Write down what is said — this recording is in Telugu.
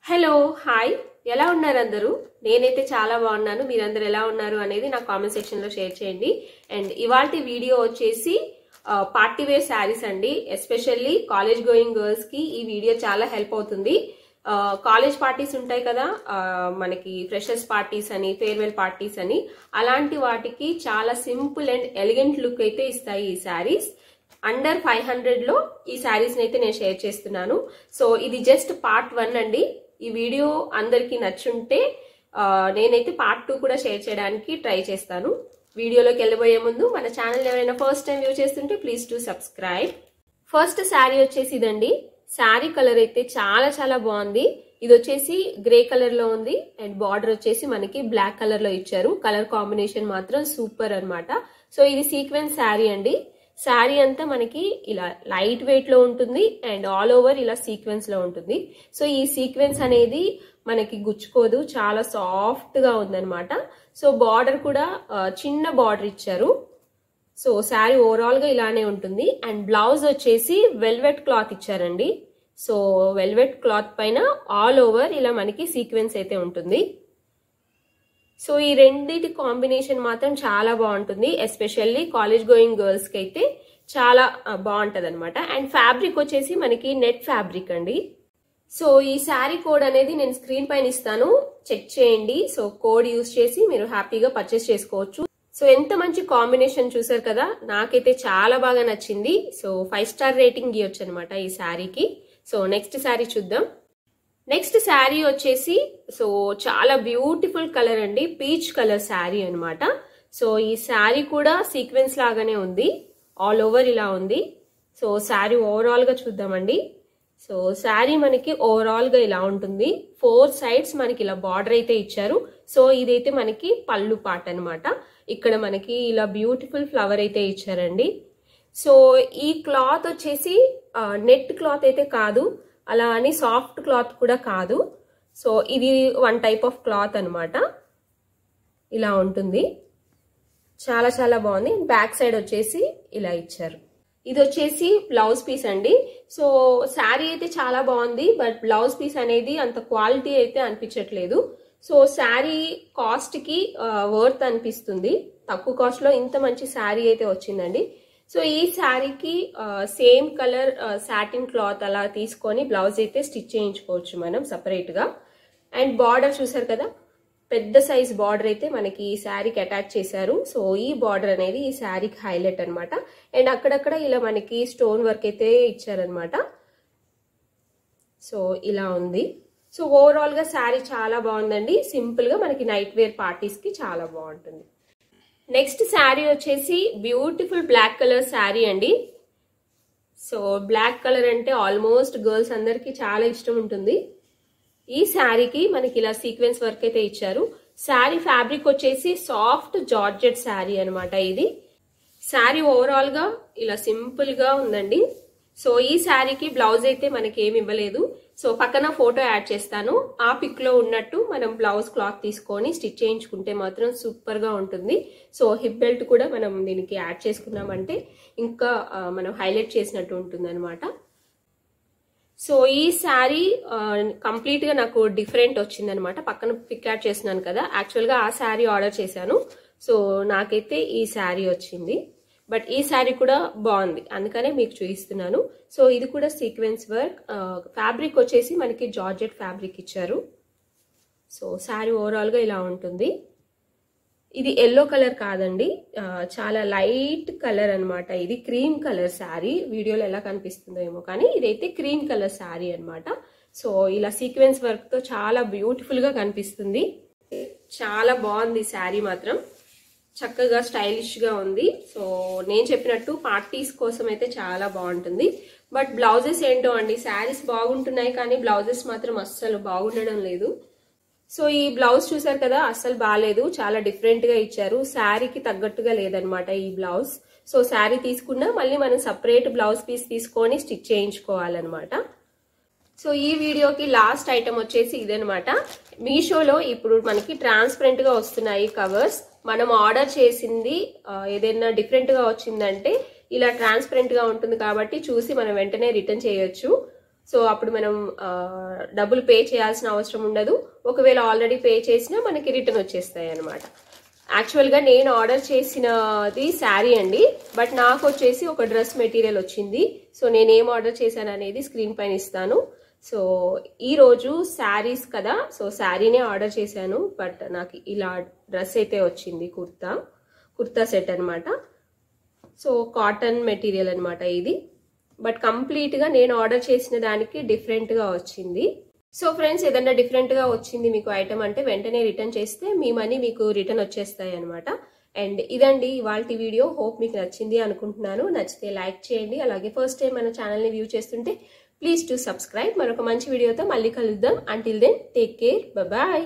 హలో హాయ్ ఎలా ఉన్నారు అందరూ నేనైతే చాలా బాగున్నాను మీరందరూ ఎలా ఉన్నారు అనేది నా కామెంట్ సెక్షన్ లో షేర్ చేయండి అండ్ ఇవాల్టి వీడియో వచ్చేసి పార్టీ వేర్ శారీస్ అండి ఎస్పెషల్లీ కాలేజ్ గోయింగ్ గర్ల్స్ కి ఈ వీడియో చాలా హెల్ప్ అవుతుంది కాలేజ్ పార్టీస్ ఉంటాయి కదా మనకి ఫ్రెషర్స్ పార్టీస్ అని ఫేర్వెల్ పార్టీస్ అని అలాంటి వాటికి చాలా సింపుల్ అండ్ ఎలిగెంట్ లుక్ అయితే ఇస్తాయి ఈ శారీస్ అండర్ 500 లో ఈ శారీస్ అయితే నేను షేర్ చేస్తున్నాను సో ఇది జస్ట్ పార్ట్ 1 అండి ఈ వీడియో అందరికి నచ్చుంటే నేనైతే పార్ట్ 2 కూడా షేర్ చేయడానికి ట్రై చేస్తాను వీడియోలోకి వెళ్ళబోయే ముందు మన ఛానల్ ఎవరైనా ఫస్ట్ టైం వ్యూ చేస్తుంటే please do subscribe first sari వచ్చేసి ఇదండి శారీ కలర్ అయితే చాలా బాగుంది ఇది వచ్చేసి గ్రే కలర్ లో ఉంది అండ్ బార్డర్ వచ్చేసి మనకి బ్లాక్ కలర్ లో ఇచ్చారు కలర్ కాంబినేషన్ మాత్రం సూపర్ అన్నమాట సో ఇది సీక్వెన్స్ శారీ అండి శారీ అంతా మనకి ఇలా లైట్ వెయిట్ లో ఉంటుంది అండ్ ఆల్ ఓవర్ ఇలా సీక్వెన్స్ లో ఉంటుంది సో ఈ సీక్వెన్స్ అనేది మనకి గుచ్చుకోదు చాలా సాఫ్ట్ గా ఉందన్నమాట సో బార్డర్ కూడా చిన్న బార్డర్ ఇచ్చారు సో శారీ ఓవరాల్ గా ఇలానే ఉంటుంది అండ్ బ్లౌజ్ వచ్చేసి వెల్వెట్ క్లాత్ ఇచ్చారండి సో వెల్వెట్ క్లాత్ పైన ఆల్ ఓవర్ ఇలా మనకి సీక్వెన్స్ అయితే ఉంటుంది సో ఈ రెండిటి కాంబినేషన్ మాత్రం చాలా బాగుంటుంది ఎస్పెషల్లీ కాలేజ్ గోయింగ్ గర్ల్స్ కి అయితే చాలా బాగుంటది అనమాట అండ్ ఫ్యాబ్రిక్ వచ్చేసి మనకి నెట్ ఫ్యాబ్రిక్ అండి సో ఈ శారీ కోడ్ అనేది నేను స్క్రీన్ పైన ఇస్తాను చెక్ చేయండి సో కోడ్ యూజ్ చేసి మీరు హ్యాపీగా పర్చేస్ చేసుకోవచ్చు సో ఎంత మంచి కాంబినేషన్ చూసారు కదా నాకైతే చాలా బాగా నచ్చింది సో 5 స్టార్ రేటింగ్ ఇవ్వచ్చు అనమాట ఈ శారీకి సో నెక్స్ట్ శారీ చూద్దాం నెక్స్ట్ శారీ వచ్చేసి సో చాలా బ్యూటిఫుల్ కలర్ అండి పీచ్ కలర్ శారీ అనమాట సో ఈ శారీ కూడా సీక్వెన్స్ లాగానే ఉంది ఆల్ ఓవర్ ఇలా ఉంది సో శారీ ఓవరాల్ గా చూద్దామండి సో శారీ మనకి ఓవరాల్ గా ఇలా ఉంటుంది 4 సైడ్స్ మనకి ఇలా బార్డర్ అయితే ఇచ్చారు సో ఇదైతే మనకి పళ్ళు పాట అనమాట ఇక్కడ మనకి ఇలా బ్యూటిఫుల్ ఫ్లవర్ అయితే ఇచ్చారండి సో ఈ క్లాత్ వచ్చేసి నెట్ క్లాత్ అయితే కాదు అలా అని సాఫ్ట్ క్లాత్ కూడా కాదు సో ఇది వన్ టైప్ ఆఫ్ క్లాత్ అనమాట ఇలా ఉంటుంది చాలా బాగుంది బ్యాక్ సైడ్ వచ్చేసి ఇలా ఇచ్చారు ఇది వచ్చేసి బ్లౌజ్ పీస్ అండి సో శారీ అయితే చాలా బాగుంది బట్ బ్లౌజ్ పీస్ అనేది అంత క్వాలిటీ అయితే అనిపించట్లేదు సో శారీ కాస్ట్ కి వర్త్ అనిపిస్తుంది తక్కువ కాస్ట్ లో ఇంత మంచి శారీ అయితే వచ్చిందండి సో ఈ శారీకి సేమ్ కలర్ సాటిన్ క్లాత్ అలా తీసుకొని బ్లౌజ్ అయితే స్టిచ్ చేయించుకోవచ్చు మనం సపరేట్ గా అండ్ బార్డర్ చూసారు కదా పెద్ద సైజ్ బార్డర్ అయితే మనకి ఈ శారీకి అటాచ్ చేశారు సో ఈ బార్డర్ అనేది ఈ శారీకి హైలైట్ అనమాట అండ్ అక్కడక్కడ ఇలా మనకి స్టోన్ వర్క్ అయితే ఇచ్చారనమాట సో ఇలా ఉంది సో ఓవరాల్ గా శారీ చాలా బాగుందండి సింపుల్ గా మనకి నైట్ వేర్ పార్టీస్ కి చాలా బాగుంటుంది నెక్స్ట్ శారీ వచ్చేసి బ్యూటిఫుల్ బ్లాక్ కలర్ శారీ అండి సో బ్లాక్ కలర్ అంటే ఆల్మోస్ట్ గర్ల్స్ అందరికి చాలా ఇష్టం ఉంటుంది ఈ శారీకి మనకి ఇలా సీక్వెన్స్ వర్క్ అయితే ఇచ్చారు శారీ ఫ్యాబ్రిక్ వచ్చేసి సాఫ్ట్ జార్జెట్ శారీ అనమాట ఇది శారీ ఓవరాల్ గా ఇలా సింపుల్ గా ఉందండి సో ఈ శారీకి బ్లౌజ్ అయితే మనకి ఏమి ఇవ్వలేదు సో పక్కన ఫోటో యాడ్ చేస్తాను ఆ పిక్ లో ఉన్నట్టు మనం బ్లౌజ్ క్లాత్ తీసుకొని స్టిచ్ చేయించుకుంటే మాత్రం సూపర్ గా ఉంటుంది సో హిప్ బెల్ట్ కూడా మనం దీనికి యాడ్ చేసుకున్నామంటే ఇంకా మనం హైలైట్ చేసినట్టు ఉంటుంది అనమాట సో ఈ శారీ కంప్లీట్ గా నాకు డిఫరెంట్ వచ్చింది అనమాట పక్కన పిక్ యాడ్ చేస్తున్నాను కదా యాక్చువల్ గా ఆ శారీ ఆర్డర్ చేశాను సో నాకైతే ఈ శారీ వచ్చింది బట్ ఈ శారీ కూడా బాగుంది అందుకనే మీకు చూపిస్తున్నాను సో ఇది కూడా సీక్వెన్స్ వర్క్ ఫ్యాబ్రిక్ వచ్చేసి మనకి జార్జెట్ ఫ్యాబ్రిక్ ఇచ్చారు సో శారీ ఓవరాల్ గా ఇలా ఉంటుంది ఇది ఎల్లో కలర్ కాదండి చాలా లైట్ కలర్ అనమాట ఇది క్రీమ్ కలర్ శారీ వీడియోలో ఎలా కనిపిస్తుందో ఏమో కానీ ఇదైతే క్రీమ్ కలర్ శారీ అనమాట సో ఇలా సీక్వెన్స్ వర్క్ తో చాలా బ్యూటిఫుల్ గా కనిపిస్తుంది చాలా బాగుంది శారీ మాత్రం చక్కగా స్టైలిష్ గా ఉంది సో నేను చెప్పినట్టు పార్టీస్ కోసం అయితే చాలా బాగుంటుంది బట్ బ్లౌజెస్ ఏంటో అండి శారీస్ బాగుంటున్నాయి కానీ బ్లౌజెస్ మాత్రం అస్సలు బాగుండడం లేదు సో ఈ బ్లౌజ్ చూసారు కదా అస్సలు బాగాలేదు చాలా డిఫరెంట్ గా ఇచ్చారు శారీకి తగ్గట్టుగా లేదనమాట ఈ బ్లౌజ్ సో శారీ తీసుకున్నా మళ్ళీ మనం సపరేట్ బ్లౌజ్ పీస్ తీసుకొని స్టిచ్ చేయించుకోవాలన్నమాట సో ఈ వీడియోకి లాస్ట్ ఐటమ్ వచ్చేసి ఇదనమాట మీషోలో ఇప్పుడు మనకి ట్రాన్స్పరెంట్ గా వస్తున్నాయి కవర్స్ మనం ఆర్డర్ చేసింది ఏదైనా డిఫరెంట్ గా వచ్చిందంటే ఇలా ట్రాన్స్పరెంట్ గా ఉంటుంది కాబట్టి చూసి మనం వెంటనే రిటర్న్ చేయొచ్చు సో అప్పుడు మనం డబ్బులు పే చేయాల్సిన అవసరం ఉండదు. ఒకవేళ ఆల్రెడీ పే చేసినా మనకి రిటర్న్ వచ్చేస్తాయి అనమాట. యాక్చువల్గా నేను ఆర్డర్ చేసినది శారీ అండి, బట్ నాకు వచ్చేసి ఒక డ్రెస్ మెటీరియల్ వచ్చింది. సో నేను ఏం ఆర్డర్ చేశాను అనేది స్క్రీన్ పైన ఇస్తాను. సో ఈరోజు శారీస్ కదా, సో శారీనే ఆర్డర్ చేశాను, బట్ నాకు ఇలా డ్రెస్ అయితే వచ్చింది, కుర్తా సెట్ అనమాట. సో కాటన్ మెటీరియల్ అనమాట ఇది, బట్ కంప్లీట్గా నేను ఆర్డర్ చేసిన దానికి డిఫరెంట్గా వచ్చింది. సో ఫ్రెండ్స్, ఏదన్నా డిఫరెంట్గా వచ్చింది మీకు ఐటమ్ అంటే వెంటనే రిటర్న్ చేస్తే మీ మనీ మీకు రిటర్న్ వచ్చేస్తాయి అనమాట. అండ్ ఇదండి ఇవాల్టి వీడియో. హోప్ మీకు నచ్చింది అనుకుంటున్నాను. నచ్చితే లైక్ చేయండి. అలాగే ఫస్ట్ టైం మన ఛానల్ని వ్యూ చేస్తుంటే ప్లీజ్ టు సబ్స్క్రైబ్. మరొక మంచి వీడియోతో మళ్ళీ కలుద్దాం. Until then take care, bye.